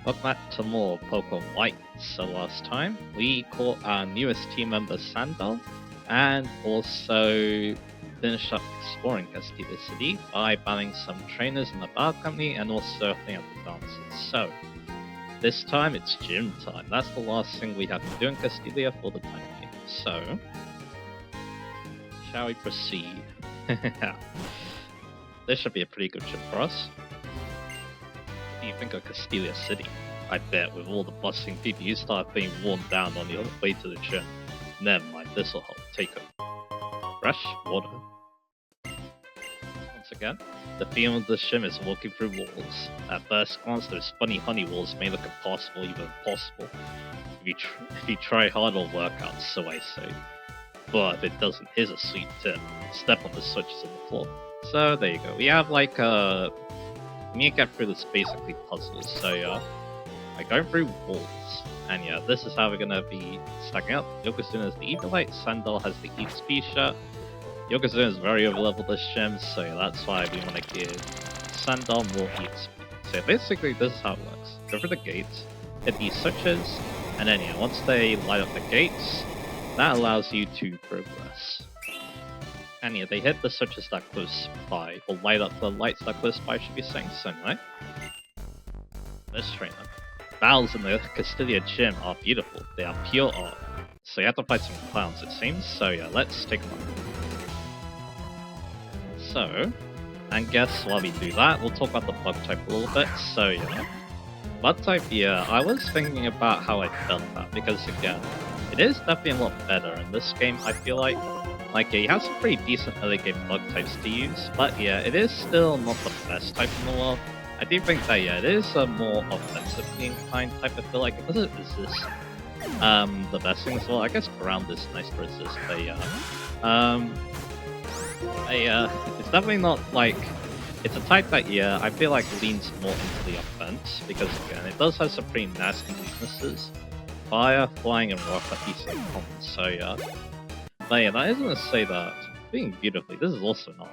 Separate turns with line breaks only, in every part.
Welcome back to more Pokemon White. So last time we caught our newest team member Sandal and also finished up exploring Castillo City by battling some trainers in the Battle Company and also helping out the dancers. So this time it's gym time. That's the last thing we have to do in Castillo for the time being. So shall we proceed? This should be a pretty good trip for us. What do you think of Castillo City? I bet with all the bustling people you start being worn down on your way to the gym. Never mind, this'll help. Take a fresh water. Once again, the feeling of the gym is walking through walls. At first glance, those funny honey walls may look impossible, even impossible. If you try hard or work out, so I say. But if it doesn't, here's a sweet tip. Step on the switches on the floor. So there you go. We have like we need to get through this basically puzzles. So yeah, like going through walls, and yeah, this is how we're gonna be stacking up. Yokozuna has the Evilite, Sandal has the Eat Speed Shot. Yokozuna is very overleveled this gym, so yeah, that's why we want to give Sandal more Eat Speed. So basically, this is how it works. Go through the gates, hit these switches, and then yeah, once they light up the gates, that allows you to progress. And yeah, they hit the switches that close by, or light up the lights that close by, should be saying so, right? This trainer. Battles in the Castillo gym are beautiful. They are pure art. So you have to fight some clowns, it seems. So yeah, let's take them on. So, and guess while we do that, we'll talk about the bug type a little bit. So yeah, bug type, yeah, I was thinking about how I felt that, because again, it is definitely a lot better in this game, I feel like. Like, yeah, you have some pretty decent early game bug types to use, but yeah, it is still not the best type in the world. I do think that, yeah, it is a more offensively inclined type. I feel like it doesn't resist the best things. Well, I guess ground is nice to resist, but yeah. It's definitely not like... It's a type that, yeah, I feel like leans more into the offense, because again, it does have some pretty nasty weaknesses. Fire, flying, and rock are easily common, so yeah. But yeah, that isn't to say that, being beautifully, this is also not.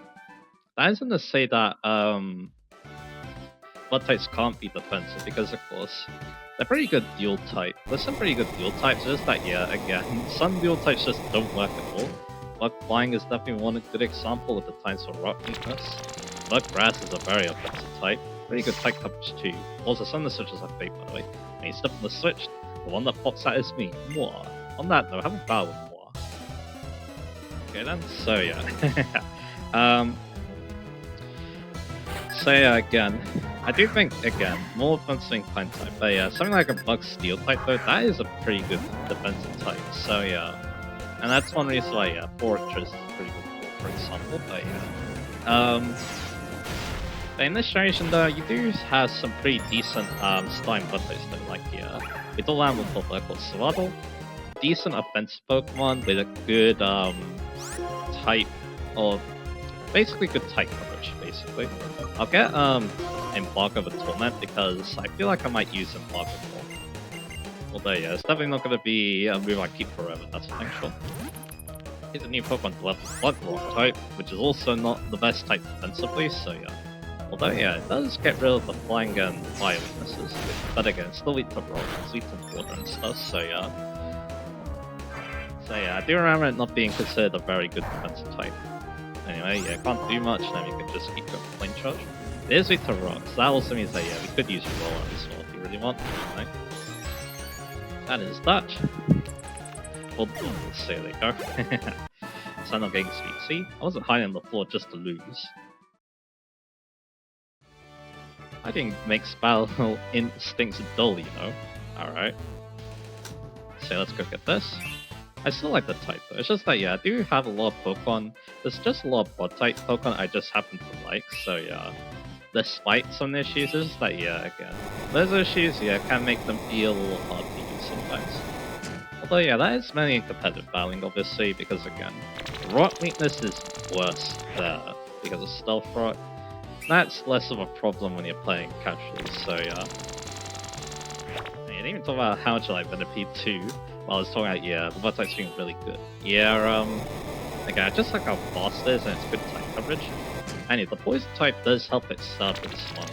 That isn't to say that, blood types can't be defensive, because of course, they're pretty good dual type. There's some pretty good dual types, just that, yeah, again, some dual types just don't work at all. Bug flying is definitely one good example with the times for rock weakness. Bug grass is a very offensive type. Pretty good type coverage too. Also, some of the switches are fake, by the way. When you step on the switch, the one that pops out is me. Mwah. On that note, have a battle with Mwah. Okay then, so yeah. So yeah, again, I do think, again, more offensive inclined type, but yeah, something like a bug steel type though, that is a pretty good defensive type, so yeah. And that's one reason why, yeah, Fortress is pretty good for example, but yeah. But in this generation though, you do have some pretty decent slime bug types though, like yeah, Little Land with Pokemon called Swaddle, decent offensive Pokemon with a good type, or basically good type coverage, basically. I'll get Embargo of Torment because I feel like I might use Embargo more. Although yeah, it's definitely not going to be a move I keep forever, that's for sure. Here's a new Pokemon level Bug Rock type, which is also not the best type defensively, so yeah. Although yeah, it does get rid of the flying and fire weaknesses, but again, it's still weak to rock, it's weak to water and stuff, so yeah. So yeah, I do remember it not being considered a very good defensive type. Anyway, yeah, can't do much, then we can just keep going flame charge. It is weak to rocks, that also means that yeah, we could use a roller as well if you really want, right? That is that. Well, so there you go. So I'm not getting speed. See, I wasn't hiding on the floor just to lose. I think makes battle instincts dull, you know. Alright. So let's go get this. I still like the type though, it's just that yeah, I do have a lot of Pokemon, there's just a lot of blood type Pokemon I just happen to like, so yeah. Despite some issues, is that yeah, again, those issues yeah, can make them feel a little hard to use sometimes. Although yeah, that is mainly in competitive battling obviously, because again, rock weakness is worse there, because of stealth rock. That's less of a problem when you're playing casually, so yeah. I didn't even talk about how much I like Venipede too. While I was talking about, yeah, the blood type's being really good. Yeah, again, I just like how fast it is and it's good type coverage. And yeah, the poison type does help it start with small.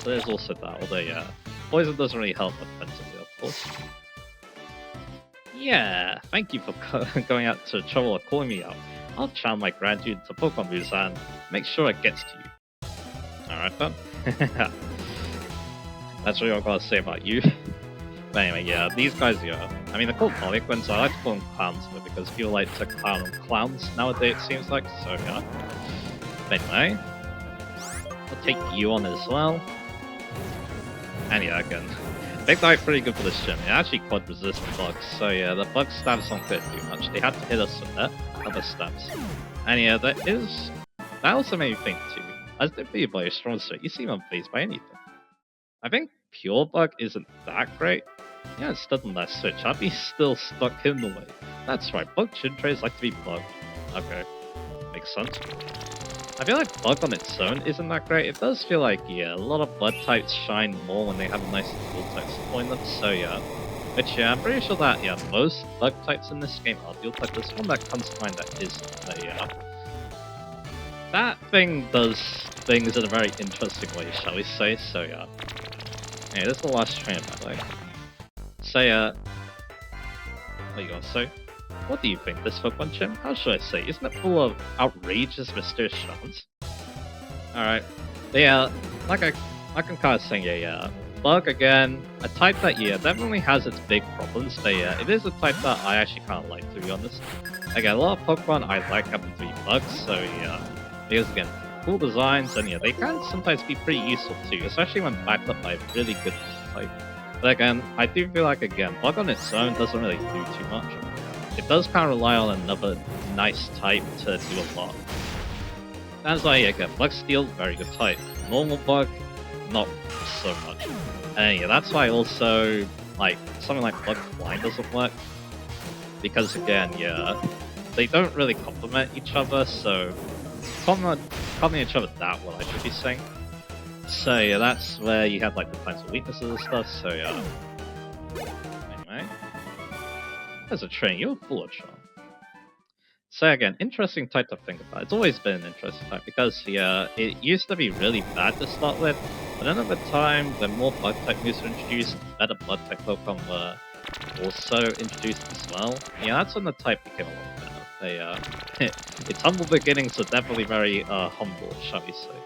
So there's also that, although yeah, Poison doesn't really help offensively, of course. Yeah, thank you for going out to trouble of calling me out. I'll channel my gratitude to Pokemon moves and make sure it gets to you. Alright then. That's really all I gotta say about you. But anyway, yeah, these guys, yeah. I mean, they're called Harlequins, so I like to call them clowns, but because people like to clown on clowns nowadays, it seems like, so yeah. But anyway, I'll take you on as well. And yeah, again, Big Knight pretty good for this gym. It actually quad resist bugs, so yeah, the bug stabs don't fit too much. They had to hit us with other stabs. And yeah, that also made me think too. As they be by a strong suit, you seem unfazed by anything. I think Pure Bug isn't that great. Yeah, it's still on that switch. I'd be still stuck in the way. That's right, bug gym trays like to be bugged. Okay, makes sense. I feel like Bug on its own isn't that great. It does feel like, yeah, a lot of Bug types shine more when they have a nice dual type support in them, so yeah. Which, yeah, I'm pretty sure that, yeah, most Bug types in this game are dual type. There's one that comes to mind that isn't, but yeah. That thing does things in a very interesting way, shall we say, so yeah. Yeah, this is the last trainer, by the way. So yeah, what are you gonna say? What do you think, this Pokemon gym? How should I say? Isn't it full of outrageous, mysterious shamans? Alright. Yeah, like I'm kind of saying, yeah. Bug, again, a type that, yeah, definitely has its big problems, but yeah, it is a type that I actually kind of like, to be honest. Again, a lot of Pokemon I like happen to be bugs, so yeah. Because, again, cool designs, and yeah, they can sometimes be pretty useful too, especially when backed up by a really good type. But again, I do feel like, again, Bug on its own doesn't really do too much. It does kind of rely on another nice type to do a lot. That's why, again, Bug Steel, very good type. Normal Bug, not so much. And yeah, that's why also, like, something like Bug Flying doesn't work. Because again, yeah, they don't really complement each other, so complement each other that well, I should be saying. So yeah, that's where you have like the kinds of weaknesses and stuff, so yeah. Anyway. As a train, you're full of charm. So again, interesting type to think about. It's always been an interesting type because yeah, it used to be really bad to start with, but then over time, when more bug type moves were introduced, better bug type Pokemon were also introduced as well. Yeah, that's when the type became a lot better. They, its humble beginnings are definitely very humble, shall we say.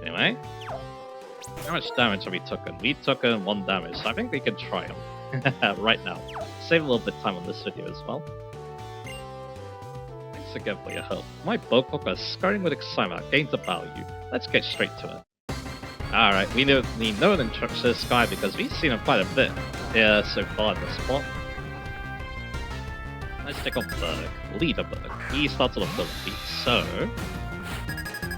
Anyway, how much damage have we taken? We took 1 damage, so I think we can try them right now. Save a little bit of time on this video as well. Thanks again for your help. My Pokemon is scurrying with excitement, gains of value. Let's get straight to it. Alright, we need no one instructs this guy because we've seen him quite a bit here so far in this spot. Let's take off Berg. Leaderberg. He starts on a ability, so...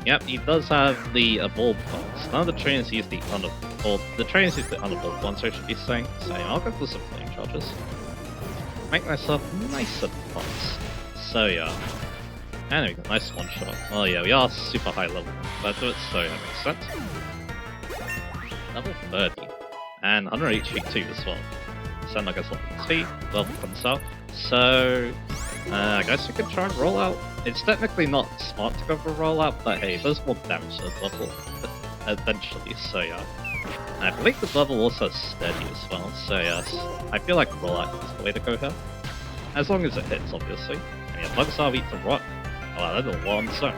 Yep, he does have the evolved ones. None of the trainers use the unevolved, or the trainers use the unevolved ones, I should be saying. So yeah, I'll go for some flame charges. Make myself nicer pots. So yeah. And we got nice one shot. Oh yeah, we are super high level compared to it, so yeah, makes sense. Level 30. And 100 HP too as well. So I guess level 3, level comes out. So I guess we could try and roll out. It's technically not smart to go for a rollout, but hey, there's more damage to the level eventually, so yeah. And I believe the level also has steady as well, so yes, I feel like rollout is the way to go here. As long as it hits, obviously. And yeah, bugs are weak to rock. Oh, wow, that's a one, so.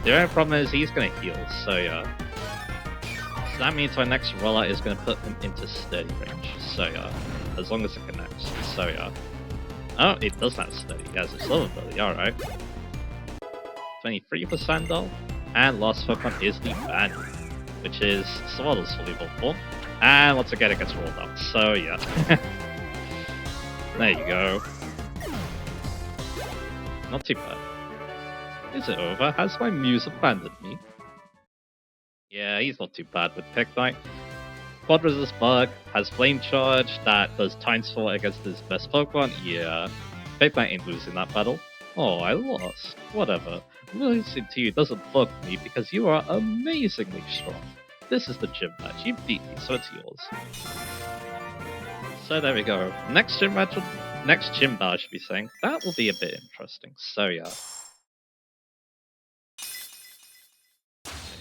The only problem is he's gonna heal, so yeah. So that means my next rollout is gonna put him into steady range, so yeah. As long as it connects, so yeah. Oh, it does have steady. Yes, it's level 30, alright. 23% though. And last Pokemon is the Banyan, which is Swaddle's fully evolved form. And once again, it gets rolled up, so yeah. There you go. Not too bad. Is it over? Has my muse abandoned me? Yeah, he's not too bad with Peknight. Quad resist bug, has flame charge that does Times 4 against his best Pokemon. Yeah, Peknight ain't losing that battle. Oh, I lost. Whatever. Losing to you doesn't bug me because you are amazingly strong. This is the gym match. You beat me, so it's yours. So there we go. Next gym match, next gym battle, I should be saying. That will be a bit interesting. So yeah.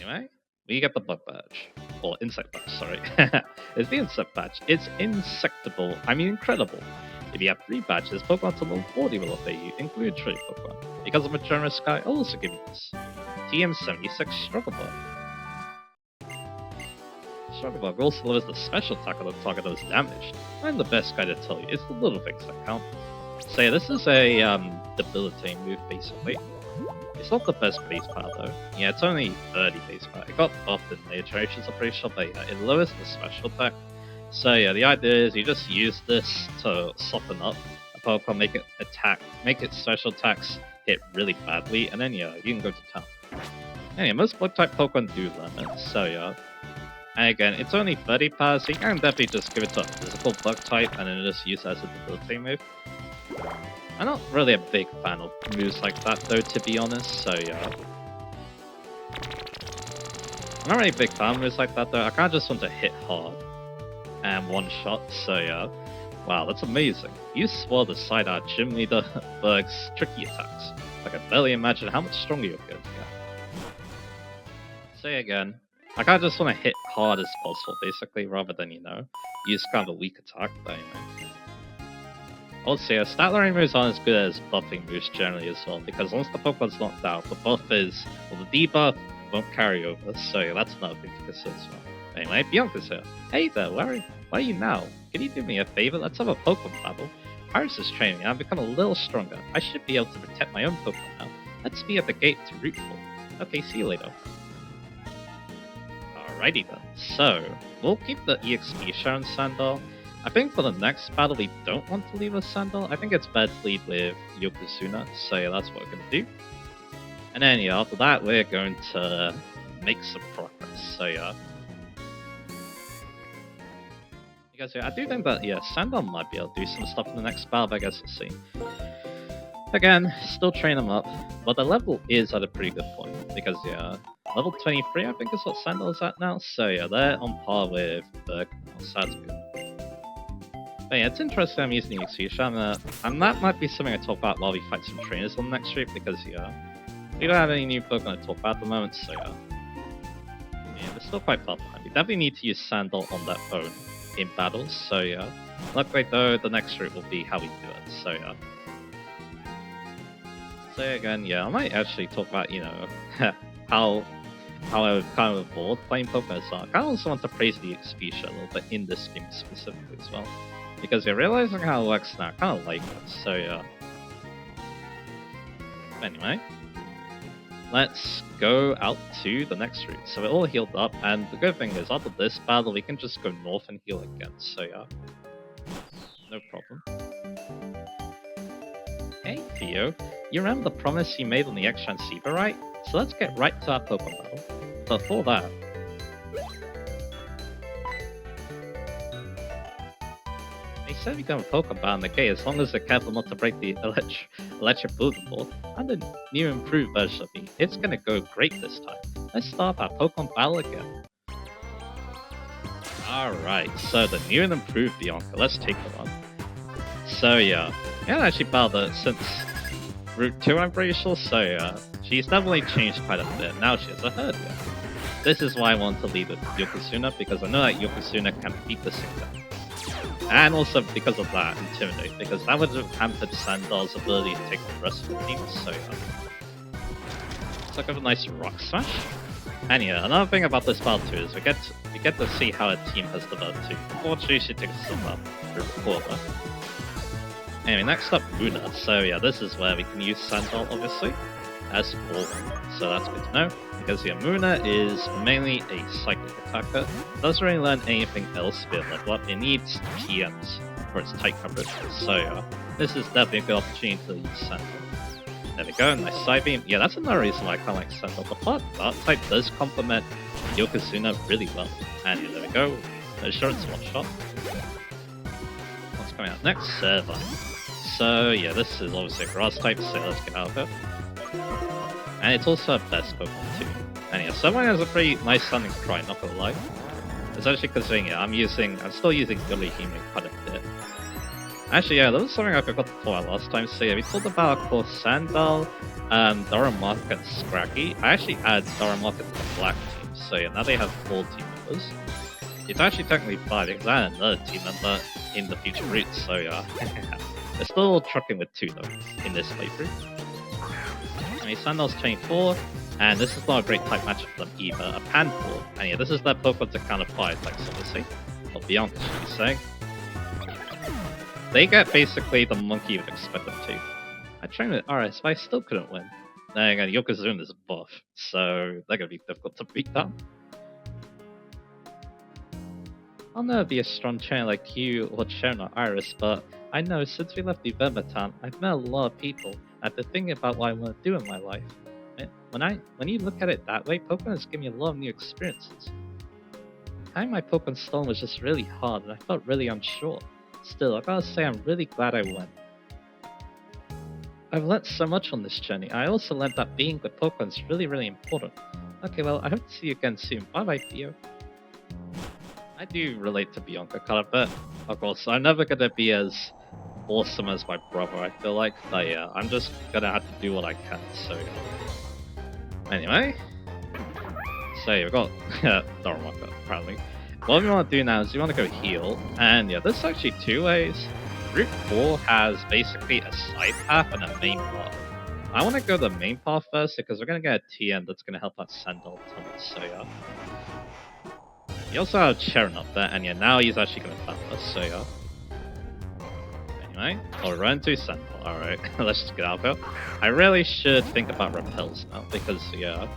Anyway, we get the bug badge. or insect badge, sorry. It's the insect badge. It's insectable, I mean incredible. If you have 3 badges, Pokemon to level 40 will obey you, including trade Pokemon. Because I'm a generous guy, I'll also give you this. TM76 Struggle Bug. Struggle Bug also delivers the special attack on the target that was damaged. I'm the best guy to tell you, it's the little things that count. So yeah, this is a debilitating move basically. It's not the best base power though. Yeah, it's only 30 base power. It got buffed in later generations, I'm pretty sure, but yeah, it lowers the special attack. So yeah, the idea is you just use this to soften up a Pokemon, make its special attacks hit really badly, and then yeah, you can go to town. Anyway, most Bug type Pokemon do learn it, so yeah. And again, it's only 30 power, so you can definitely just give it to a physical Bug type and then just use it as a debilitating move. I'm not really a big fan of moves like that though, to be honest, so yeah. I'm not really a big fan of moves like that though, I kinda just want to hit hard and one shot, so yeah. Wow, that's amazing. You swore the side out Gym Leader Berg's tricky attacks. I can barely imagine how much stronger you're going to get. Say again, I kinda just want to hit hard as possible basically, rather than, you know, use kind of a weak attack, but anyway. Also, yeah, stat lowering moves aren't as good as buffing moves generally as well, because once the Pokemon's knocked out, the buff is, well, the debuff won't carry over, so yeah, that's another thing to consider as well. Anyway, Bianca's here. Hey there, where are you now? Can you do me a favor? Let's have a Pokemon battle. Paris is training me, I've become a little stronger. I should be able to protect my own Pokemon now. Let's be at the gate to root for. Okay, see you later. Alrighty then, so, we'll keep the EXP share on Sandal. I think for the next battle we don't want to leave with Sandal. I think it's better to lead with Yokozuna, so yeah, that's what we're going to do. And then yeah, after that we're going to make some progress, so yeah. Because yeah, I do think that yeah, Sandal might be able to do some stuff in the next battle, but I guess we'll see. Again, still train them up, but the level is at a pretty good point, because yeah, level 23 I think is what Sandal is at now, so yeah, they're on par with Berg now, so that's good. But yeah, it's interesting I'm using the EXP, and that might be something I talk about while we fight some trainers on the next street, because yeah, we don't have any new Pokemon to talk about at the moment, so yeah. Yeah, we're still quite far behind. We definitely need to use Sandal on their own in battles, so yeah. Luckily though, the next route will be how we do it, so yeah. So again, yeah, I might actually talk about, you know, how I kind of avoid playing Pokemon, so I kind of also want to praise the EXP share a little bit in this game specifically as well. Because you're realizing how it works now, I kind of like it, so yeah. Anyway, let's go out to the next route. So we're all healed up, and the good thing is, after this battle, we can just go north and heal again, so yeah. No problem. Hey Theo, you remember the promise you made on the X-Transceiver, right? So let's get right to our Pokemon battle. But before that, they said we can have a Pokemon battle in the gate as long as they're careful not to break the electric bulletin board. And the new improved version of me, it's gonna go great this time. Let's start our Pokemon battle again. Alright, so the new and improved Bianca, let's take them on. So yeah, we haven't actually battled her since Route 2 I'm pretty sure, so yeah, she's definitely changed quite a bit. Now she has a Herdia. This is why I want to lead with Yokozuna, because I know that Yokozuna can beat the Singha. And also because of that, Intimidate, because that would have hampered Sandal's ability to take the rest of the team, so yeah. Let's look at a nice Rock Smash. And yeah, another thing about this battle too is we get to see how a team has developed too. Unfortunately, she takes some up through the quarter. Anyway, next up, Muna. So yeah, this is where we can use Sandal, obviously, as forward. So that's good to know, because yeah, Muna is mainly a psychic attacker. Doesn't really learn anything else via level up. It needs TMs for its tight coverage. So yeah, this is definitely a good opportunity to use Sandal. There we go, nice Side Beam. Yeah, that's another reason why I kind of like Sandal. The part Dark type does complement Yokozuna really well. And yeah, there we go. No sure it's one shot. What's coming out next? Server. So yeah, this is obviously a grass type, so let's get out of it. And it's also a best Pokemon too. And yeah, Servine has a pretty nice sounding cry, not gonna lie. Especially considering yeah, I'm still using Gullyhime quite a bit. Actually yeah, that was something I forgot to talk about last time, so yeah, we talked about of course Sandal, Daramark and Scraggy. I actually added Daramark to the black team, so yeah, now they have full team members. was. It's actually technically 5 because I had another team member in the future routes, so yeah. They're still trucking with 2 though in this playthrough. I mean, Sandal's 24, and this is not a great type matchup for them either. A Panpour, and yeah, this is their Pokemon to counter fire types, obviously. Or Bianca, should we say. They get basically the monkey you would expect them to. I trained with RS, but I still couldn't win. Then again, Yokozuna is a buff, so they're gonna be difficult to beat down. I'll never be a strong trainer like you or Sharon or Iris, but I know since we left November Town, I've met a lot of people. I've been thinking about what I want to do in my life. When you look at it that way, Pokemon has given me a lot of new experiences. Having my Pokemon stolen was just really hard, and I felt really unsure. Still, I gotta say I'm really glad I went. I've learnt so much on this journey. I also learned that being with Pokemon is really, really important. Okay, well, I hope to see you again soon. Bye-bye, Theo. I do relate to Bianca quite a bit. Of course, I'm never gonna be as awesome as my brother, I feel like. But yeah, I'm just gonna have to do what I can, so yeah. Anyway. So yeah, we've got Darumaka, apparently. What we want to do now is we want to go heal. And yeah, there's actually 2 ways. Route 4 has basically a side path and a main path. I want to go the main path first because we're going to get a TN that's going to help us send all tunnels, so yeah. You also have Sharon up there, and yeah, now he's actually going to find us, so yeah. Anyway, I'll run to Sentinel. Alright, let's just get out of here. I really should think about repels now, because yeah.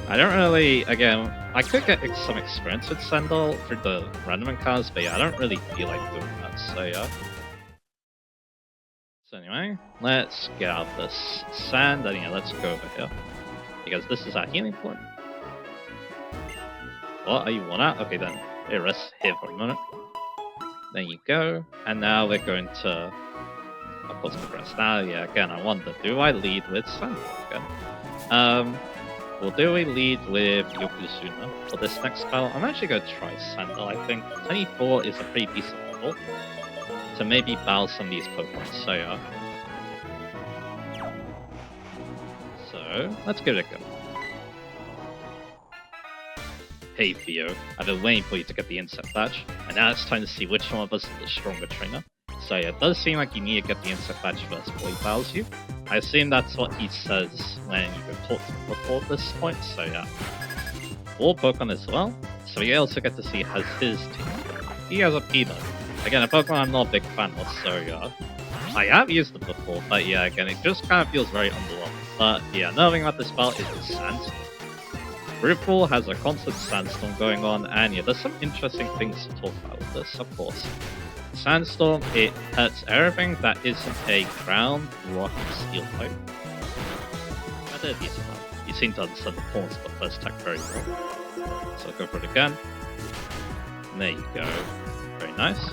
I don't really, again, I could get some experience with Sandal through the random encounters, but yeah, I don't really feel like doing that, so yeah. So anyway, let's get out of this sand, and yeah, let's go over here. Because this is our healing point. What, are you one out? Okay then, hey, rest here for a minute. There you go, and now we're going to, of course, progress. Now, yeah, again, I wonder, do I lead with Sandal again? Well, do we lead with Yokozuna for this next battle? I'm actually going to try Sandal. I think 24 is a pretty decent level to maybe battle some of these Pokemon, so yeah. So, let's give it a go. Hey Theo, I've been waiting for you to get the Insect Badge, and now it's time to see which one of us is the stronger trainer. So yeah, it does seem like you need to get the Insect Badge first before he battles you. I assume that's what he says when you talk to him before this point, so yeah. 4 Pokemon as well, so we also get to see has his team. He has a Peanut. Again, a Pokemon I'm not a big fan of, so yeah. I have used it before, but yeah, again, it just kind of feels very underwhelming. But yeah, another thing about this battle is the Sandstorm. Route 4 has a constant Sandstorm going on, and yeah, there's some interesting things to talk about with this, of course. Sandstorm, it hurts everything that isn't a ground, rock, steel type. I did a decent one. You seem to understand the pawns for first attack very well. So go for it again. And there you go. Very nice.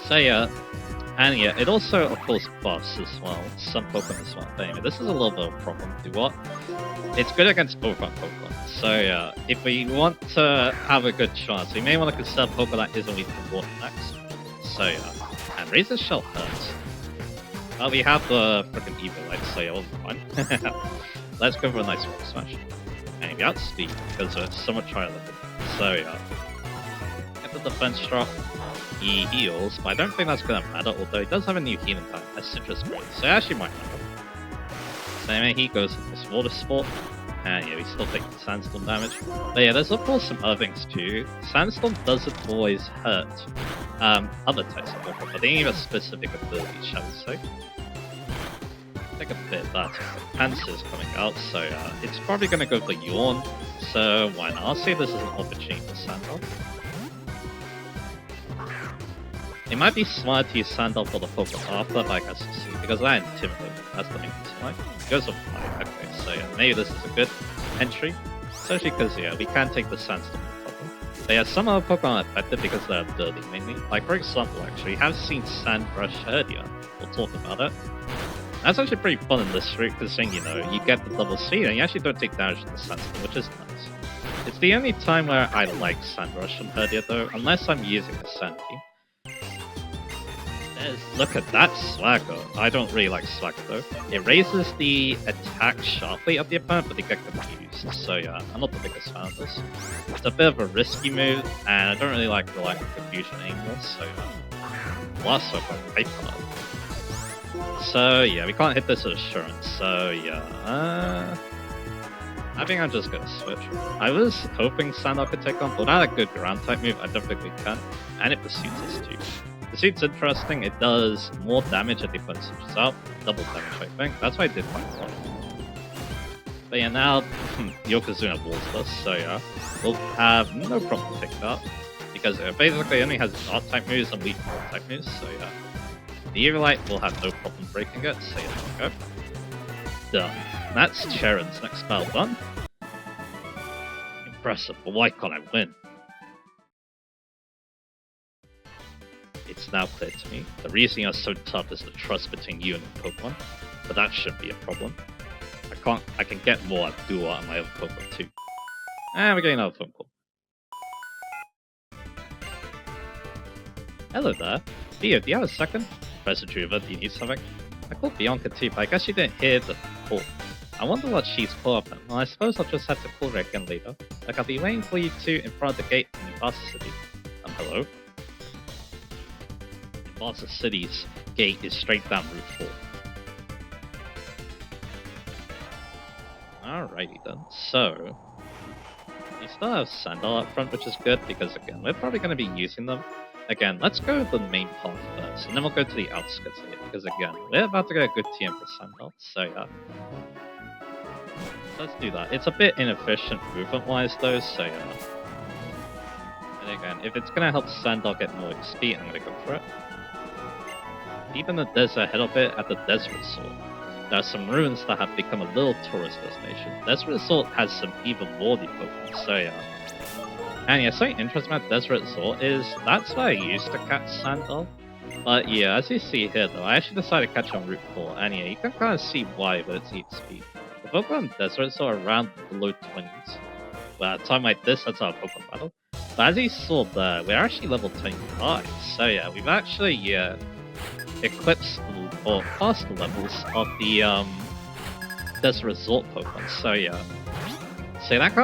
So yeah, and yeah, it also of course buffs as well, some Pokemon as well. But anyway, this is a little bit of a problem. Do what? It's good against both our Pokemon. So yeah, if we want to have a good chance, we may want to consider Pokemon that isn't weak to water next. So yeah, and Razor Shell hurts. Well, we have the freaking Evil Light, so yeah, we'll be fine. Let's go for a nice Rock Smash. And we outspeed because we're somewhat higher level. So yeah, get the defense drop. He heals, but I don't think that's gonna matter. Although he does have a new healing type, a Citrus Berry, so it actually might matter. So anyway, he goes into this Water Sport, and yeah, we still take the Sandstorm damage. But yeah, there's of course some other things too. Sandstorm doesn't always hurt other types of Pokemon, but they need a specific ability, shall we say. Take a bit of that. Panzer's coming out, so it's probably gonna go for Yawn, so why not? I'll say this is an opportunity for Sandal. It might be smart to use Sandal for the Pokemon after, but I guess we'll see, because I intimidate. That's the main reason why. It goes for Fly, okay, so yeah, maybe this is a good entry. Especially because, yeah, we can take the Sandstorm problem. But yeah, some other Pokemon are affected because they're dirty mainly. Like, for example, actually, we have seen Sandrush earlier. We'll talk about it. That's actually pretty fun in this route, considering, you know, you get the double speed and you actually don't take damage from the Sandstorm, which is nice. It's the only time where I like Sandrush from Herdia though, unless I'm using a Sand Key. Yes, look at that swagger. I don't really like swagger though. It raises the attack sharply of the opponent, but they get confused. So yeah, I'm not the biggest fan of this. It's a bit of a risky move, and I don't really like relying on confusion anymore, so yeah. Last swagger, hyper. So yeah, we can't hit this with assurance, so yeah. I think I'm just gonna switch. I was hoping Sandal could take on, but without a good ground type move, I don't think we can. And it pursues us too. Pursuit's interesting, it does more damage if the opponent switches out. Double damage, I think. That's why I did quite a lot. But yeah, now Yokozuna walls us, so yeah. We'll have no problem picking that. Because it basically only has dark type moves and weak type moves, so yeah. The Evilite will have no problem breaking it, so yeah, there we go. Done. That's Charon's next spell done. Impressive, but why can't I win? It's now clear to me. The reason you're so tough is the trust between you and the Pokemon, but that shouldn't be a problem. I can get more at Duo on my other Pokemon too. And we're getting another phone call. Hello there. Theo, do you have a second? Professor Druva, do you need something? I called Bianca too, but I guess you didn't hear the call. I wonder what she's caught up in. Well, I suppose I'll just have to call her again later. Like, I'll be waiting for you two in front of the gate in Vasa City. Hello? Vasa City's gate is straight down Route 4. Alrighty then. So, we still have Sandal up front, which is good, because again, we're probably going to be using them. Again, let's go with the main path first, and then we'll go to the outskirts of it, because again, we're about to get a good TM for Sandal, so yeah. Let's do that. It's a bit inefficient movement-wise though, so yeah. And again, if it's gonna help Sandal get more XP, I'm gonna go for it. Even the desert ahead of it at the Desert Resort, there are some ruins that have become a little tourist destination. Desert Resort has some even more Pokemon, so yeah. And yeah, something interesting about Desert Resort is that's where I used to catch Sandal. But yeah, as you see here though, I actually decided to catch on Route 4, and yeah, you can kind of see why with its heat speed. The Pokemon Desert are around the low 20s. Well, at a time like this, that's our Pokemon battle. But as you saw there, we're actually level 25. So yeah, we've actually eclipsed or passed the levels of the Desert Resort Pokemon. So yeah. So that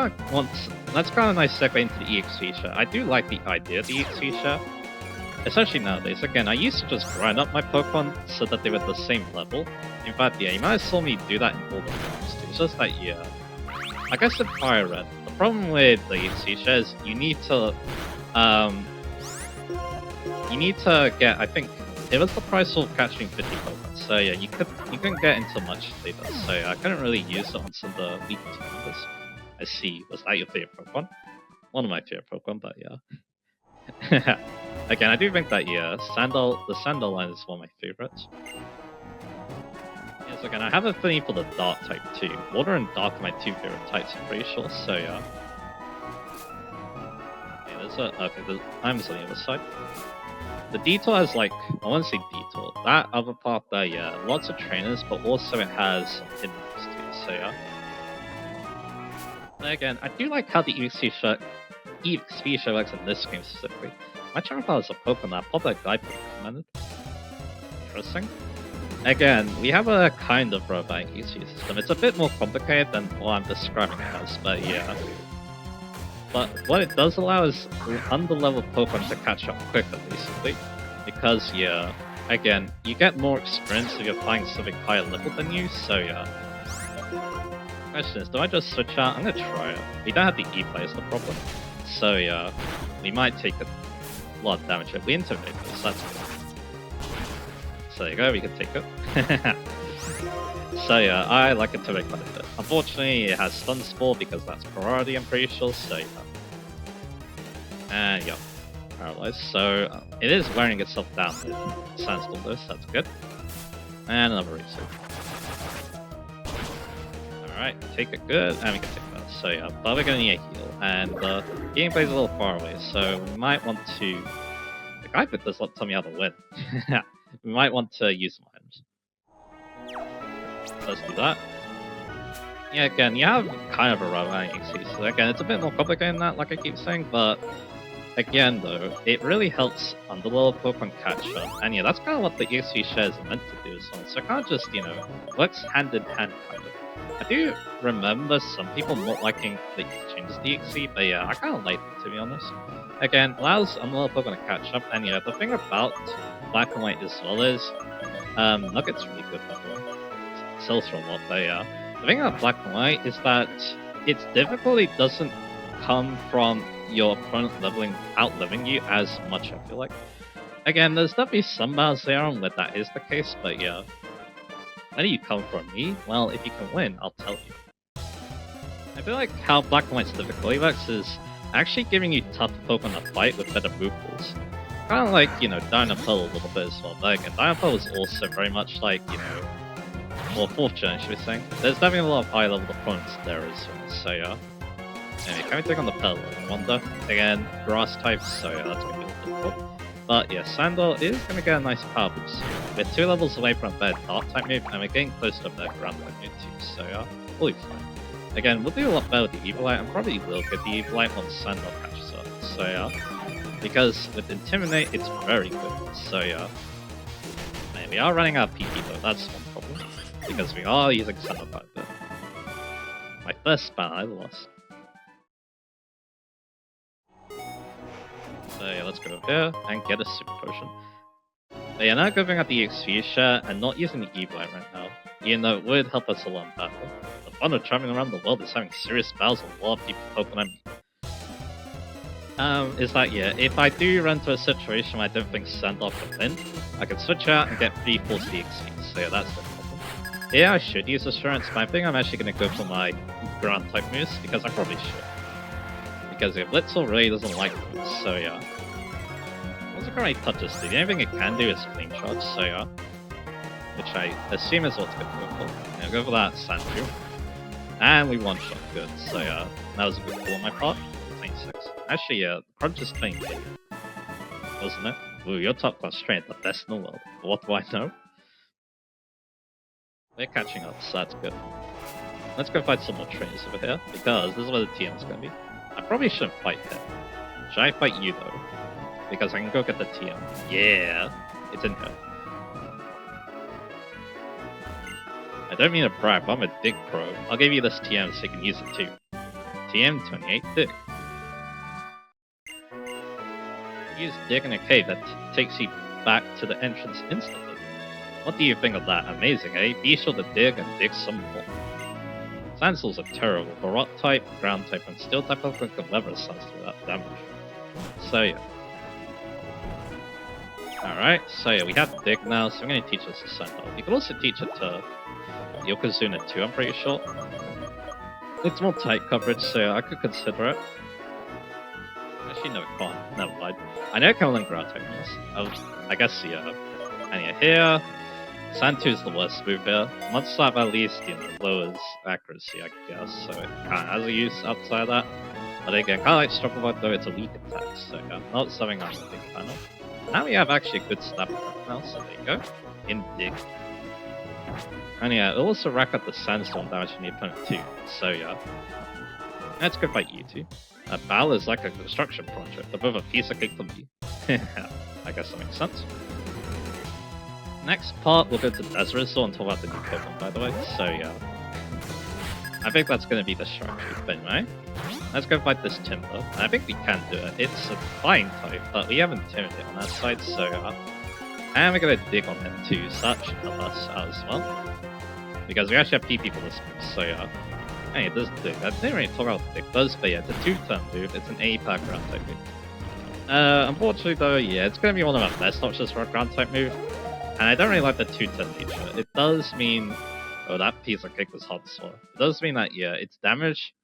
that's kind of a nice segue into the EX feature. I do like the idea of the EX feature. Especially nowadays. Again, I used to just grind up my Pokemon so that they were at the same level. In fact, yeah, you might have saw me do that in all the forms too. It's just that, yeah. Like I said Fire Red, the problem with the EX feature is you need to get, I think, it was the price of catching 50 Pokemon. So yeah, you couldn't get into much later. So yeah, I couldn't really use it on some of the weak team members. I see. Was that your favorite Pokemon? One of my favorite Pokemon, but yeah. Again, I do think that, yeah, the Sandal line is one of my favorites. Yes, again, I have a feeling for the Dark type too. Water and Dark are my two favorite types, I'm pretty sure, so yeah. Okay, I'm on the other side. The Detour has, like, I want to say Detour. That other part there, yeah, lots of trainers, but also it has some hidden moves too, so yeah. And again, I do like how the EX feature works in this game specifically. My Charmander is a Pokemon that popped that guy recommended. Interesting. Again, we have a kind of robot EX system. It's a bit more complicated than what I'm describing it as, but yeah. But what it does allow is under-leveled Pokemon to catch up quicker, basically. Because, yeah, again, you get more experience if you're flying something higher level than you, so yeah. Question is, do I just switch out? I'm gonna try it. We don't have the E-Play is the problem. So yeah, we might take a lot of damage if we intimidate this, that's good. So there you go, we can take it. So yeah, I like Intimidate quite a bit. Unfortunately, it has Stun Spore because that's priority, I'm pretty sure, so yeah. And yeah, Paralyzed. So it is wearing itself down with Sandstorm though, so that's good. And another reset. Alright, take it good, and we can take that. So yeah, but we're gonna need a heal, and the gameplay's a little far away, so we might want to... The guide book does not tell me how to win. We might want to use some items. Let's do that. Yeah, again, you have kind of a rubber XP, so again, it's a bit more complicated than that, like I keep saying, but again though, it really helps underworld Pokemon catch up, and yeah, that's kind of what the EXP shares are meant to do as well. So it can't just, works hand in hand kind of. I do remember some people not liking the changes to EXP, but yeah, I kind of like it to be honest. Again, allows underworld Pokemon to catch up, and yeah, the thing about Black and White as well is, Nugget's really good by the way. Sells for a lot, but yeah. The thing about Black and White is that its difficulty doesn't come from your opponent outliving you as much, I feel like. Again, there's definitely some battles there on where that is the case, but yeah. Where do you come from me? Well, if you can win, I'll tell you. I feel like how Black and White's difficulty works is actually giving you tougher Pokemon to fight with better move pools. Kind of like, Dynapel a little bit as well, but again, Dynapel is also very much like, or 4th gen, should we say. There's definitely a lot of high level opponents there as well, so yeah. Anyway, can we take on the Petal, I wonder? Again, grass type, so yeah, that's gonna be a little difficult. But yeah, Sandor is gonna get a nice power boost. We're 2 levels away from a better Dark type move, and we're getting close to a better Ground type move too, so yeah, we'll be fine. Again, we'll do a lot better with the Evilite, and probably will get the Evilite once Sandor catches up, so yeah. Because with Intimidate, it's very good, so yeah. And we are running out of PP though, that's one problem. Because we are using Sandor quite a bit. My first span I lost. So yeah, let's go over here and get a Super Potion. But yeah, now going at the XP share and not using the Evilite right now, even though it would help us a lot in battle. The fun of traveling around the world is having serious battles with a lot of people Pokemon me. Is that yeah, if I do run into a situation where I don't think Sandor can win, I can switch out and get 3 4 to the XP, so yeah, that's the problem. Yeah, I should use Assurance, but I think I'm actually going to go for my Ground type moves, because I probably should. Because yeah, Blitzel really doesn't like moves, so yeah. What's it currently touches do? The only thing it can do is Flame Charge, so yeah. Which I assume is what's going to go for. Yeah, go for that Sandshrew. And we one-shot, good, so yeah. That was a good call on my part. 26. Actually, yeah, Crunch is playing big, wasn't it? Ooh, your top class train, the best in the world. What do I know? They're catching up, so that's good. Let's go fight some more trainers over here, because this is where the TM is going to be. I probably shouldn't fight him. Should I fight you though? Because I can go get the TM. Yeah, it's in here. I don't mean to brag, but I'm a Dig Pro. I'll give you this TM so you can use it too. TM 28 Dig. Use Dig in a cave that takes you back to the entrance instantly. What do you think of that? Amazing, eh? Be sure to dig and dig some more. Sandstools are terrible, but Rock type, Ground type, and Steel type Pokemon can lever Sandsteel without damage. So yeah. Alright, so yeah, we have Dig now, so I'm going to teach this to Sandor. We can also teach it to Yokozuna too, I'm pretty sure. It's more tight coverage, so I could consider it. Actually, no, it can't. Never mind. I know it can learn Ground type moves. I guess, yeah. And yeah, here, Sand 2 is the worst move here. Mud Slap at least, lowers accuracy, I guess, so it kind of has a use outside of that. But again, kind of like Struggle Bug though, it's a weak attack, so yeah, not something I'm a big fan of. Now we have actually a good snap attack now, so there you go. In Dig. And yeah, it'll also rack up the Sandstorm damage from the opponent too, so yeah. Let's go fight you two. Battle is like a construction project, they're both a piece of cake for me. I guess that makes sense. Next part, we'll go to Desert Resort and talk about the new Pokemon, by the way, so yeah. I think that's going to be the strategy, but anyway. Let's go fight this Timber. I think we can do it. It's a flying type, but we have Intimidate on that side, so yeah. And we're going to dig on him too, so that should help us out as well. Because we actually have PP for this move, so yeah. Hey, it does Dig. I didn't really talk about what Dig does, but yeah, it's a 2-turn move. It's an A-pack Ground type move. Unfortunately though, yeah, it's going to be one of our best options for a Ground type move. And I don't really like the 2-turn nature. It does mean... Oh, that piece of cake was hard to swallow. It does mean that, yeah, its damage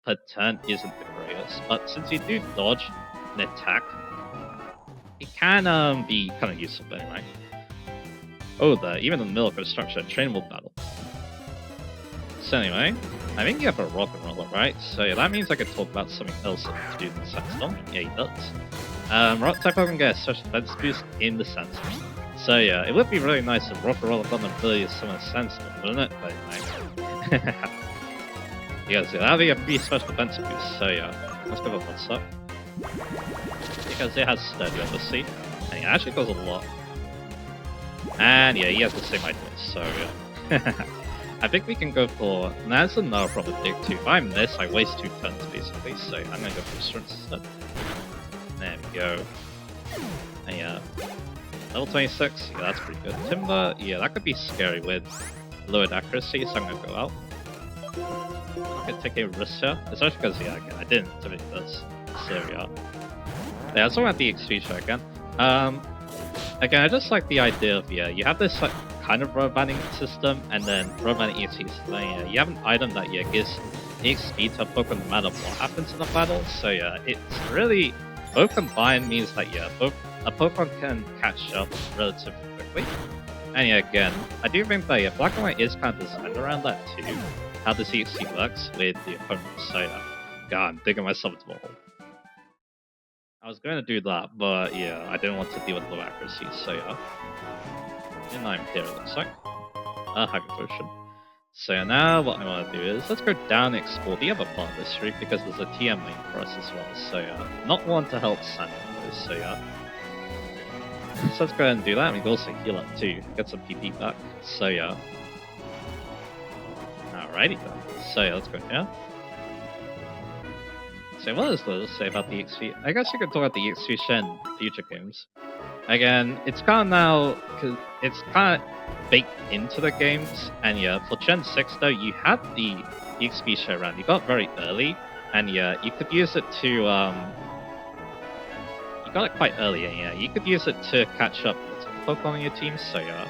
per turn isn't the greatest. But since you do dodge an attack, it can be kind of useful anyway. Oh, even in the middle of construction, trainable battle. So anyway, I think you have a Rock and Roller, right? So yeah, that means I could talk about something else to do in the Sandstorm. Yeah, he does. Rock type Pokemon get a special defense boost in the Sandstorm. So yeah, it would be really nice if Rock and Roller got the ability to summon a Sandstorm, wouldn't it? But anyway. Because yeah, that'd be a free special defense boost, so yeah. Let's go for what's up. because it has steady, obviously, and it actually does a lot. And yeah, he has the same idea, so yeah. I think we can go for... That's another problem with Dig 2. If I miss, I waste 2 turns, basically, so I'm gonna go for Strength instead. There we go. And yeah. Level 26, yeah, that's pretty good. Timber, yeah, that could be scary with lowered accuracy, so I'm gonna go out. I'm gonna take a risk here, especially because, yeah, again, I didn't intimidate this. So yeah. Yeah, let's talk about the XP feature again. Again, I just like the idea of, yeah, you have this like, kind of rubber banding system, and then rubber banding EXP system. Yeah, you have an item that, yeah, gives EXP to a Pokemon no matter what happens in the battle, so yeah, it's really... Both combined means that, yeah, a Pokemon can catch up relatively quickly. And yeah, again, I do think that, yeah, Black and White is kind of designed around that too, how the EXP works with the opponent, so yeah. God, I'm digging myself into a hole. I was going to do that, but yeah, I didn't want to deal with low accuracy, so yeah. And I'm here, it looks like. Hyper Potion. So now what I want to do is, let's go down and explore the other part of this route, because there's a TM lane for us as well, so yeah. Not one to help Sand, so yeah. So let's go ahead and do that, and we can also heal up too, get some PP back, so yeah. Alrighty then, so yeah, let's go here. So what is there to say about the XP? I guess you could talk about the XP share in future games. Again, it's kind of now, cause it's kind of baked into the games, and yeah, for Gen 6 though, you had the XP share around, you got very early, and yeah, you could use it to, you got it quite early, and yeah, you could use it to catch up with Pokemon on your team, so yeah.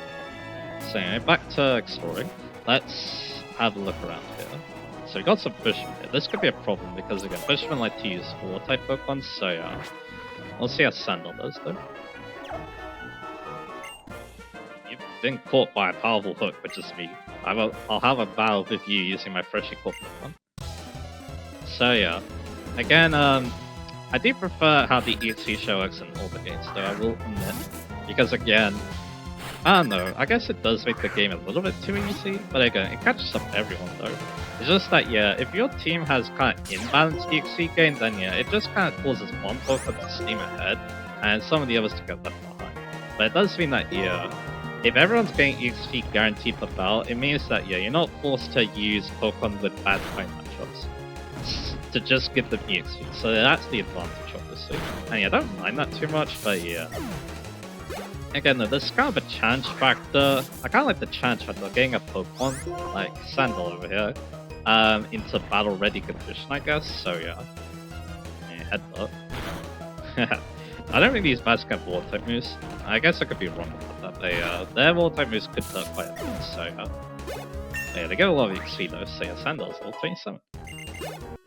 So anyway, back to exploring, let's have a look around here. So we got some Bushmen here. This could be a problem because again, Bushmen like to use 4-type Pokemon, so yeah. We'll see how Sandal does though. You've been caught by a powerful hook, which is me. I'll have a battle with you using my freshly caught Pokemon. So yeah. Again, I do prefer how the EXP show works in all the games though, I will admit. Because again, I don't know, I guess it does make the game a little bit too easy, but again, it catches up everyone though. It's just that, yeah, if your team has kind of imbalanced EXP gain, then yeah, it just kind of causes one Pokemon to steam ahead, and some of the others to get left behind. But it does mean that, yeah, if everyone's getting EXP guaranteed per battle, it means that, yeah, you're not forced to use Pokemon with bad fight matchups to just give them EXP. So that's the advantage, obviously. And yeah, I don't mind that too much, but yeah. Again, though, there's kind of a challenge factor. I kind of like the challenge factor, getting a Pokemon, like Sandal over here, into battle-ready condition, I guess, so yeah. Headbutt. I don't think these bats can have water-type moves. I guess I could be wrong about that, but their water-type moves could hurt quite a bit, so yeah, they get a lot of XP though, so yeah, Sandal's level 27.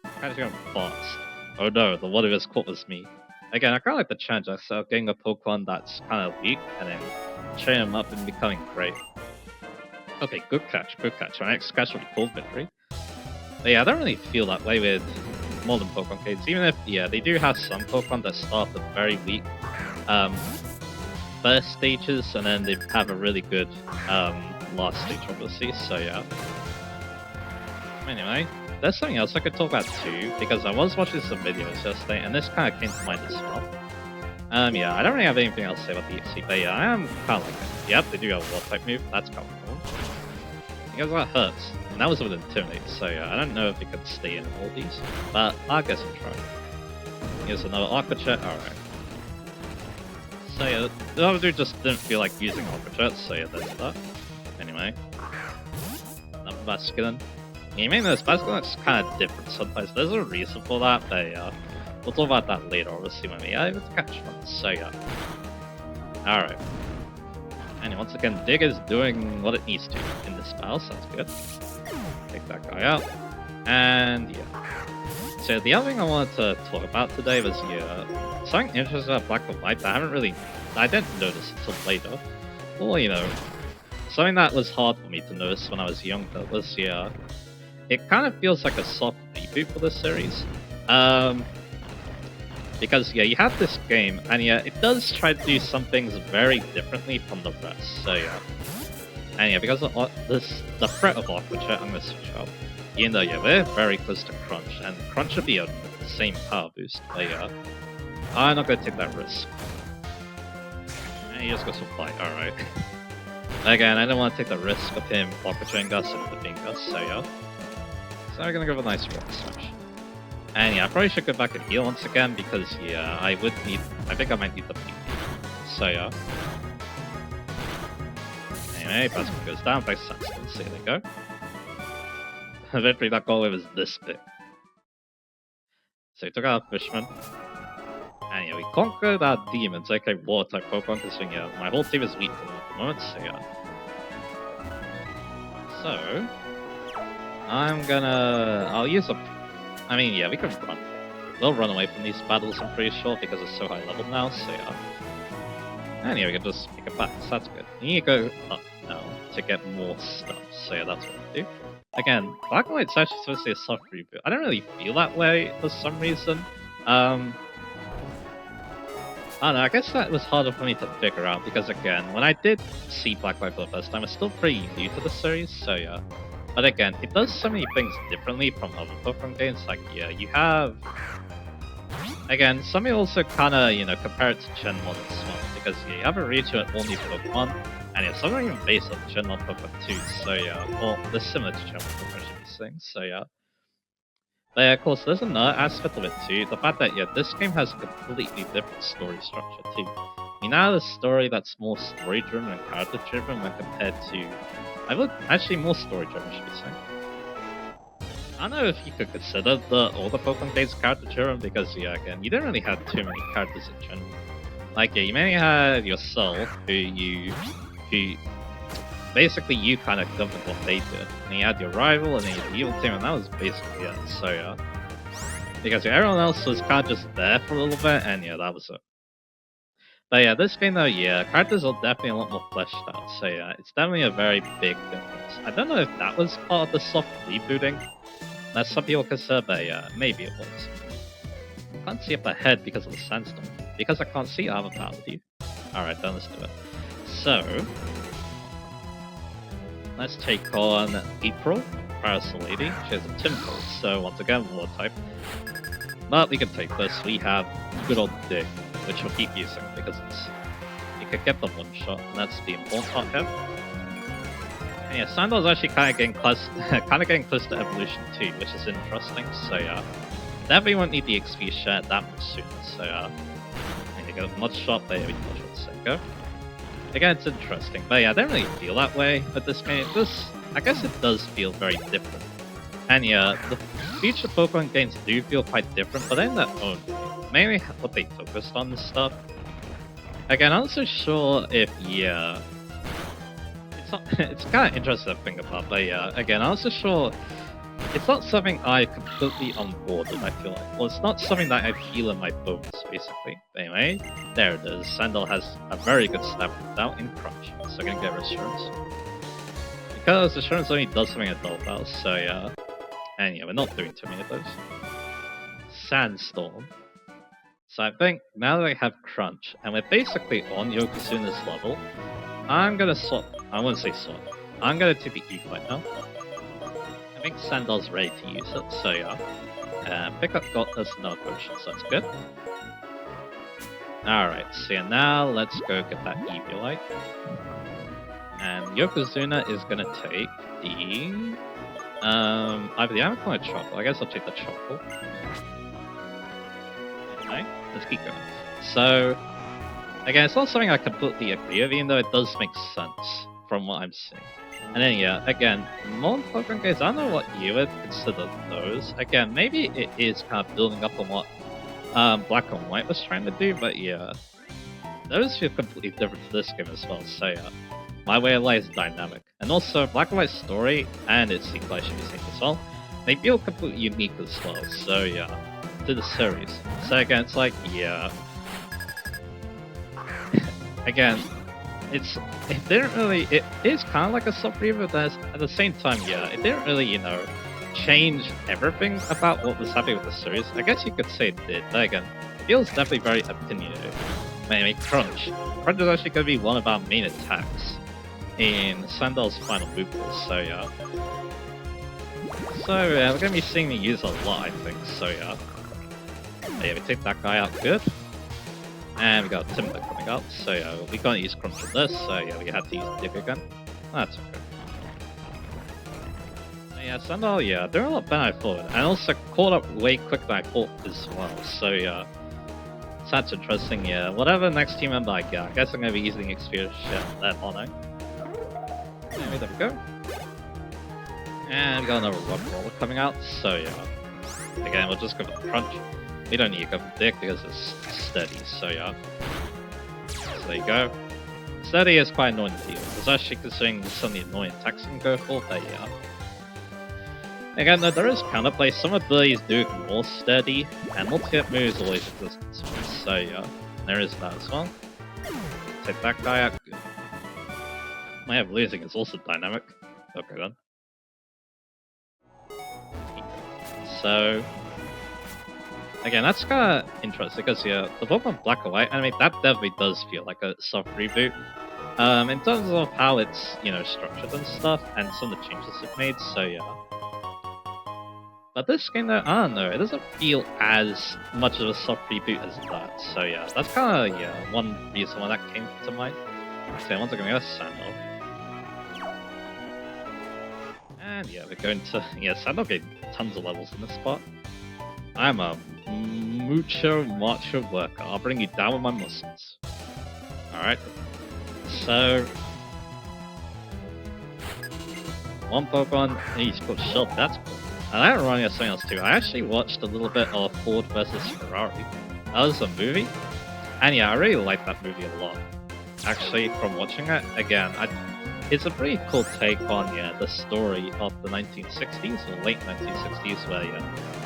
Kind of going fast. Oh no, the one who was caught was me. Again, I kind of like the challenge, so getting a Pokemon that's kind of weak, and then train him up and becoming great. Okay, good catch, good catch. My next catch will be full victory. But yeah, I don't really feel that way with modern Pokemon games, even if, yeah, they do have some Pokemon that start with very weak first stages, and then they have a really good last stage, obviously, so yeah. Anyway, there's something else I could talk about too, because I was watching some videos yesterday, and this kind of came to mind as well. Yeah, I don't really have anything else to say about the EXP, but yeah, I am kind of like it. Yep, they do have a Water-type move, that's kind of cool. Because that hurts, and that was with Intimidate, so yeah, I don't know if it could stay in all these, but I guess I'll try. Here's another Aqua Jet, alright. So yeah, the other dude just didn't feel like using Aqua Jet, so yeah, there's that. Anyway. Another Basculin. You may notice Basculin's kind of different sometimes, there's a reason for that, but yeah, we'll talk about that later, obviously, when we are able to catch one, so yeah. Alright. And once again, Dig is doing what it needs to in this battle, sounds good. Take that guy out. And yeah. So the other thing I wanted to talk about today was, yeah, something interesting about Black and White that I didn't notice until later. Well, you know, something that was hard for me to notice when I was younger was, yeah, it kind of feels like a soft reboot for this series. Because, yeah, you have this game, and yeah, it does try to do some things very differently from the rest, so yeah. And yeah, because of the threat of Aqua Jet, I'm gonna switch out. Even though, yeah, we're very close to Crunch, and Crunch should be a the same power boost, but yeah. I'm not gonna take that risk. And he just goes for fight, alright. Again, I don't want to take the risk of him Pocket Gus and defeating Gus, so yeah. So I'm gonna go with a nice rock smash. And yeah, I probably should go back and heal once again because yeah, I think I might need the PP. So yeah. Anyway, Basket goes down, back to Sandstorm, so there we go. Eventually that goal was this big. So we took out Fishman. And yeah, we conquered our demons, aka water type Pokemon, because yeah, my whole team is weak to them at the moment, so yeah. So I'll use I mean, yeah, we can run. We'll run away from these battles, I'm pretty sure, because it's so high level now, so yeah. And yeah, we can just pick it back, so that's good. You need to go up now to get more stuff, so yeah, that's what I'll do. Again, Black and White's actually supposed to be a soft reboot. I don't really feel that way for some reason. I don't know, I guess that was harder for me to figure out, because again, when I did see Black White for the first time, I was still pretty new to the series, so yeah. But again, it does so many things differently from other Pokemon games, like, yeah, you have... Again, some may also kinda, you know, compare it to Gen 1 as well, because yeah, you have a Raichu at all new Pokemon, and yeah, some are even based on Gen 1 Pokemon too, so yeah, well, they're similar to Gen 1 Pokemon, these things, so yeah. But yeah, of course, there's another aspect of it too, the fact that, yeah, this game has a completely different story structure too. You now have a story that's more story-driven and character-driven when compared to... actually more story-driven, should we say. I don't know if you could consider all the Pokemon games character-driven, because, yeah, again, you don't really have too many characters in general. Like, yeah, you mainly have yourself, who basically you kind of govern what they did. And you had your rival, and then you had the evil team, and that was basically it, so yeah. Because yeah, everyone else was kind of just there for a little bit, and yeah, that was it. But yeah, this game though, yeah, characters are definitely a lot more fleshed out, so yeah, it's definitely a very big difference. I don't know if that was part of the soft rebooting, that some people consider, but yeah, maybe it was. I can't see up ahead because of the sandstorm, because I can't see I have a power with you. Alright, then let's do it. So, let's take on April, Parasol Lady. She has a Timber, so once again, Water type. But we can take this, we have good old Dig, which we'll keep using because you could get the one shot, and that's the important part here. And yeah, Sandal's actually kind of getting close to evolution too, which is interesting. So yeah, definitely won't need the XP share that much sooner. So yeah, and you get a mud shot, but yeah, we can mud shot Senko. Again, it's interesting, but yeah, I don't really feel that way with this game. I guess it does feel very different. And yeah, the future Pokemon games do feel quite different, but in their own way. Mainly what they focused on and stuff. Again, I'm not so sure if, yeah... It's kind of interesting to think about, but yeah, again, I'm not so sure... It's not something I completely on board with, I feel like. Well, it's not something that I feel in my bones, basically. But anyway, there it is. Sandal has a very good stab out in Crunch, so I'm gonna get Reassurance. Because Assurance only does something at Adult House, so yeah. And yeah, we're not doing too many of those. Sandstorm. So I think now that I have Crunch, and we're basically on Yokozuna's level, I'm gonna swap. I wouldn't say swap. I'm gonna take the E-Fight now. I think Sandal's ready to use it, so yeah. Pickup got us another potion, so that's good. Alright, so yeah, now let's go get that Eviolite. And Yokozuna is gonna take the... either the Amazon or Chocolate. I guess I'll take the Chocolate. Anyway, let's keep going. So, again, it's not something I completely agree with, even though it does make sense from what I'm seeing. And then, yeah, again, modern Pokemon games, I don't know what you would consider those. Again, maybe it is kind of building up on what Black and White was trying to do, but yeah, those feel completely different to this game as well, so yeah. My Way of Life is dynamic. And also, Black and White's story, and its sequel I should be saying as well, they feel completely unique as well, so yeah, to the series. So again, it's like, yeah. Again, it is kind of like a sub-reboot, but at the same time, yeah, it didn't really, you know, change everything about what was happening with the series. I guess you could say it did, but again, it feels definitely very opinionated. Anyway, Crunch. Crunch is actually going to be one of our main attacks in Sandal's final movement, so yeah. So yeah, we're going to be seeing me use a lot, I think, so yeah. But yeah, we take that guy out good. And we got Timber coming up, so yeah, we can't use Crunch on this, so yeah, we had to use Dig again. That's okay. Yeah, Sandal, yeah, they're a lot better than I thought, and also caught up way quicker than I thought as well, so yeah. So that's interesting, yeah. Whatever next team member I get, I guess I'm gonna be using experience shit on that, aren't I? Anyway, there we go. And we got another Rock Roller coming out, so yeah. Again, we'll just go for the Crunch. We don't need to go for Dig because it's steady, so yeah. So there you go. Steady is quite annoying to deal with, especially considering some of the annoying attacks you can go for, but yeah. Again, though, there is counterplay. Some abilities do more steady, and multi-hit moves always exist in space, so yeah. There is that as well. Take that guy out, good. My way of losing is also dynamic. Okay then. So, again, that's kind of interesting because yeah, the Pokemon Black and White anime that definitely does feel like a soft reboot. In terms of how it's structured and stuff, and some of the changes it made. So yeah. But this game though, I don't know, it doesn't feel as much of a soft reboot as that. So yeah, that's kind of one reason why that came to mind. So once again, we got Sandal. And yeah, we're going to Sandal getting tons of levels in this spot. I'm a mucho macho worker. I'll bring you down with my muscles. Alright. So one Pokemon, he's called Shell, that's cool. And I remind me of something else too. I actually watched a little bit of Ford versus Ferrari. That was a movie. And yeah, I really liked that movie a lot. Actually, from watching it, again, it's a pretty cool take on the story of the 1960s or late 1960s where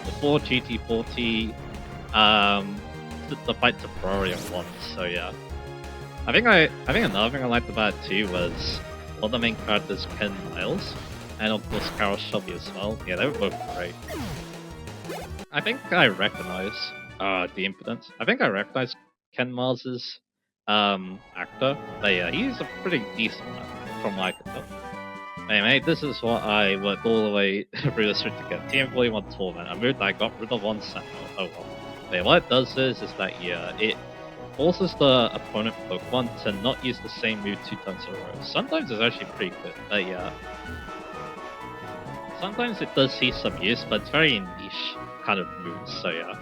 the Ford GT40 the fight to Ferrari and won. So yeah. I think another thing I liked about it too was one of the main characters, Ken Miles. And of course Carol Shelby as well. Yeah, they were both great. I think I recognize the impotence. I think I recognize Ken Miles's actor. But yeah, he's a pretty decent one from what I could tell. Anyway, this is what I worked all the way through this route to get. Team 41 Torment. I moved, I got rid of one Sentinel. Oh well. But yeah, what it does is that it forces the opponent Pokemon to not use the same move 2 times in a row. Sometimes it's actually pretty good, but yeah. Sometimes it does see some use, but it's very niche kind of moves, so yeah.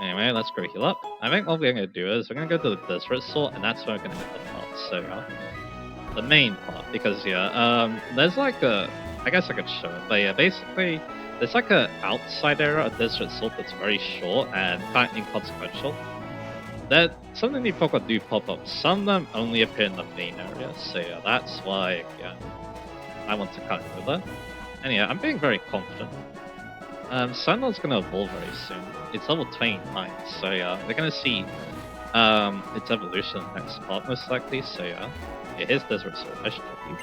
Anyway, let's go heal up. I think what we're going to do is we're going to go to the Desert Sort, and that's where we're going to hit the part, so yeah. The main part, because there's like a... I guess I could show it, but yeah, basically, there's like a outside area of Desert Sort that's very short and kind of inconsequential. Some of the Pokemon do pop up, some of them only appear in the main area, so yeah, that's why, I want to cut over there. And yeah, I'm being very confident. Sandal's gonna evolve very soon. It's level 29, so yeah, we're gonna see its evolution in the next part most likely, so yeah. Here's Desert Sword, I should tell you.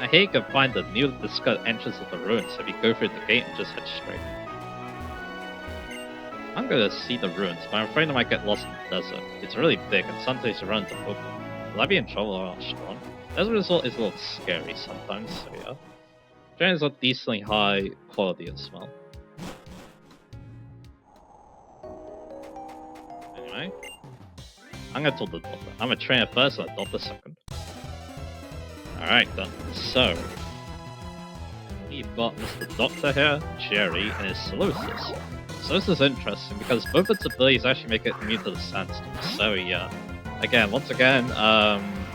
Now here you can find the newly discovered entrance of the ruins if you go through the gate and just head straight. I'm gonna see the ruins, but I'm afraid I might get lost in the desert. It's really big and sometimes you run into Pokemon. Will I be in trouble or strong? As a result, it's a little scary sometimes, so yeah. Trainers are decently high quality as well. Anyway, I'm gonna talk to the doctor. I'm a trainer first, and a doctor second. Alright, done. So, we've got Mr. Doctor here, Jerry, and his Solosis. So this is interesting because both its abilities actually make it immune to the sandstorm. So yeah, once again,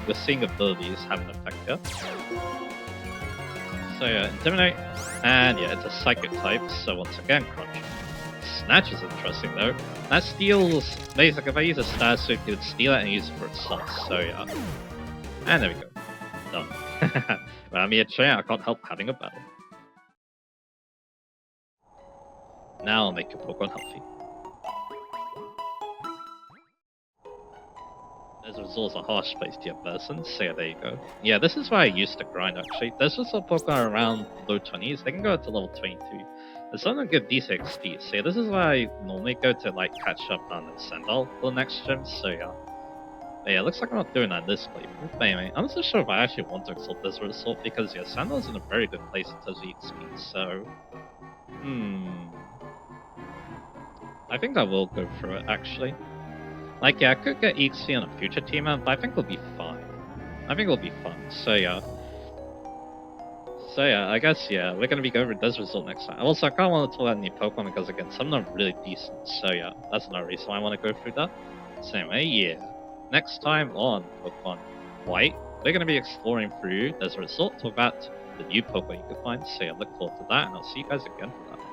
we're seeing abilities have an effect here. So yeah, Intimidate, and yeah, it's a Psychic type, so once again, Crunch. Snatch is interesting though. That steals, basically if I use a status suit, it would steal it and use it for itself, so yeah. And there we go. Done. When I'm here trainer, I can't help having a battle. Now I'll make your Pokemon healthy. Desert Resort's a harsh place to your person, so yeah, there you go. Yeah, this is why I used to grind actually. There's just a Pokemon around low 20s, they can go up to level 22. And some of them give decent XP, so yeah, this is why I normally go to like catch up on Sandal for the next gym, so yeah. But yeah, looks like I'm not doing that in this playthrough. But anyway, I'm not so sure if I actually want to exalt Desert Resort because yeah, Sandal's in a very good place in terms of XP, so... I think I will go through it, actually. Like, yeah, I could get EXP on a future team up, but I think it'll be fine. I think it'll be fun, so yeah. So yeah, I guess, yeah, we're gonna be going over this result next time. Also, I kinda want to talk about new Pokemon because, again, some of them are really decent, so yeah, that's another reason why I want to go through that. So anyway, yeah. Next time on Pokemon White, we're gonna be exploring through this result, talk about the new Pokemon you can find, so yeah, look forward to that, and I'll see you guys again for that.